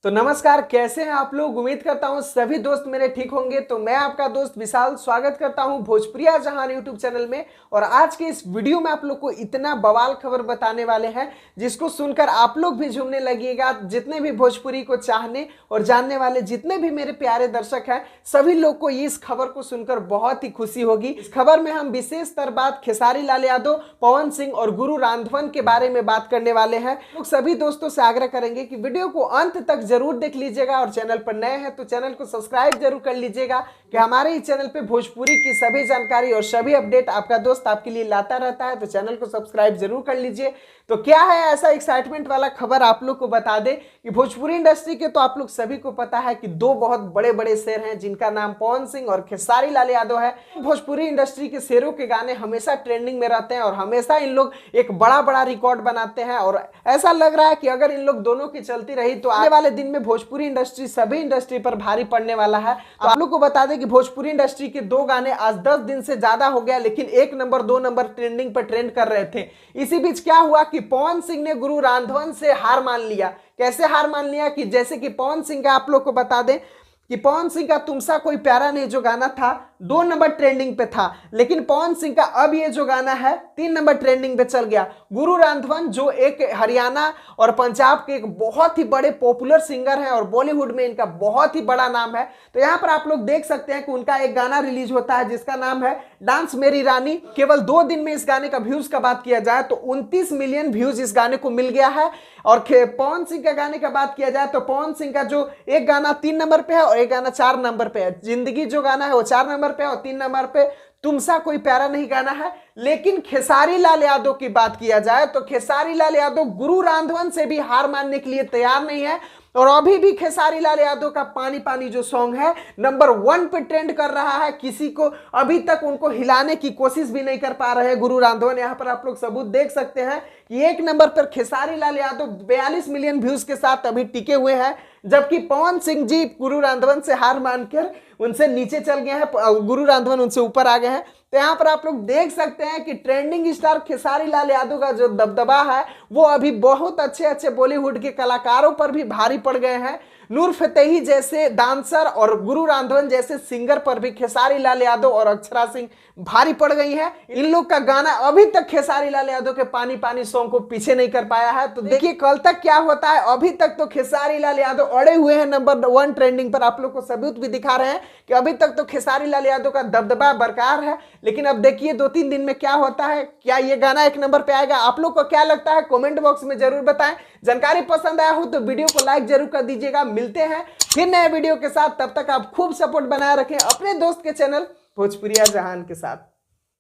तो नमस्कार, कैसे हैं आप लोग। उम्मीद करता हूं सभी दोस्त मेरे ठीक होंगे। तो मैं आपका दोस्त विशाल स्वागत करता हूं भोजपुरिया जहान यूट्यूब चैनल में। और आज के इस वीडियो में आप लोग को इतना बवाल खबर बताने वाले हैं जिसको सुनकर आप लोग भी झूमने लगिएगा। जितने भी भोजपुरी को चाहने और जानने वाले जितने भी मेरे प्यारे दर्शक हैं, सभी लोग को इस खबर को सुनकर बहुत ही खुशी होगी। इस खबर में हम विशेषतर बात खेसारी लाल यादव, पवन सिंह और गुरु रांधवन के बारे में बात करने वाले हैं। लोग सभी दोस्तों से आग्रह करेंगे कि वीडियो को अंत तक जरूर देख लीजिएगा और चैनल पर नए हैं तो चैनल को सब्सक्राइब जरूर कर लीजिएगा कि हमारे इस चैनल पे भोजपुरी की सभी जानकारी और सभी अपडेट आपका दोस्त आपके लिए लाता रहता है। तो चैनल को सब्सक्राइब जरूर कर लीजिए। तो क्या है ऐसा एक्साइटमेंट वाला खबर आप लोग को बता दे कि भोजपुरी इंडस्ट्री के तो आप लोग सभी को पता है कि दो बहुत बड़े बड़े शेर हैं जिनका नाम पवन सिंह और खेसारी लाल यादव है। भोजपुरी इंडस्ट्री के शेरों के गाने हमेशा ट्रेंडिंग में रहते हैं और हमेशा इन लोग एक बड़ा बड़ा रिकॉर्ड बनाते हैं। और ऐसा लग रहा है कि अगर इन लोग दोनों की चलती रही तो आने वाले दिन में भोजपुरी इंडस्ट्री सभी इंडस्ट्री पर भारी पड़ने वाला है। तो आप लोग को बता दें कि भोजपुरी इंडस्ट्री के दो गाने आज 10 दिन से ज्यादा हो गया, लेकिन 1 नंबर 2 नंबर ट्रेंडिंग पर ट्रेंड कर रहे थे। इसी बीच क्या हुआ कि पवन सिंह ने गुरु रांधवन से हार मान लिया। कैसे हार मान लिया कि जैसे कि पवन सिंह का आप लोग को बता दें कि पवन सिंह का तुमसा कोई प्यारा नहीं जो गाना था 2 नंबर ट्रेंडिंग पे था, लेकिन पवन सिंह का अब ये जो गाना है 3 नंबर ट्रेंडिंग पे चल गया। गुरु रांधवन जो एक हरियाणा और पंजाब के एक बहुत ही बड़े पॉपुलर सिंगर हैं और बॉलीवुड में इनका बहुत ही बड़ा नाम है। तो यहाँ पर आप लोग देख सकते हैं कि उनका एक गाना रिलीज होता है जिसका नाम है डांस मेरी रानी। केवल 2 दिन में इस गाने का व्यूज का बात किया जाए तो 29 मिलियन व्यूज इस गाने को मिल गया है। और पवन सिंह का गाने का बात किया जाए तो पवन सिंह का जो एक गाना 3 नंबर पे है और एक गाना 4 नंबर पे है। जिंदगी जो गाना है वो 4 नंबर पे और 3 नंबर पे तुमसा कोई प्यारा नहीं गाना है। लेकिन खेसारी लाल यादव की बात किया जाए तो खेसारी लाल यादव गुरु रांधवन से भी हार मानने के लिए तैयार नहीं है। और अभी भी खेसारी लाल यादव का पानी पानी जो सॉन्ग है नंबर 1 पे ट्रेंड कर रहा है। किसी को अभी तक उनको हिलाने की कोशिश भी नहीं कर पा रहे हैं गुरु रांधवन। यहाँ पर आप लोग सबूत देख सकते हैं कि 1 नंबर पर खेसारी लाल यादव 42 मिलियन व्यूज के साथ अभी टिके हुए हैं, जबकि पवन सिंह जी गुरु रांधवन से हार मानकर उनसे नीचे चल गए हैं, गुरु रांधवन उनसे ऊपर आ गए हैं। तो यहाँ पर आप लोग देख सकते हैं कि ट्रेंडिंग स्टार खेसारी लाल यादव का जो दबदबा है वो अभी बहुत अच्छे अच्छे बॉलीवुड के कलाकारों पर भी भारी पड़ गए हैं। नूर फतेही जैसे डांसर और गुरु रांधवन जैसे सिंगर पर भी खेसारी लाल यादव और अक्षरा सिंह भारी पड़ गई है। इन लोग का गाना अभी तक खेसारी लाल यादव के पानी पानी सॉन्ग को पीछे नहीं कर पाया है। तो देखिए कल तक क्या होता है। अभी तक तो खेसारी लाल यादव अड़े हुए हैं नंबर 1 ट्रेंडिंग पर। आप लोग को सबूत भी दिखा रहे हैं कि अभी तक तो खेसारी लाल यादव का दबदबा बरकरार है। लेकिन अब देखिए 2-3 दिन में क्या होता है। क्या ये गाना 1 नंबर पे आएगा? आप लोग को क्या लगता है कमेंट बॉक्स में जरूर बताएं। जानकारी पसंद आया हो तो वीडियो को लाइक जरूर कर दीजिएगा। मिलते हैं फिर नए वीडियो के साथ, तब तक आप खूब सपोर्ट बनाए रखें अपने दोस्त के चैनल भोजपुरिया जहान के साथ।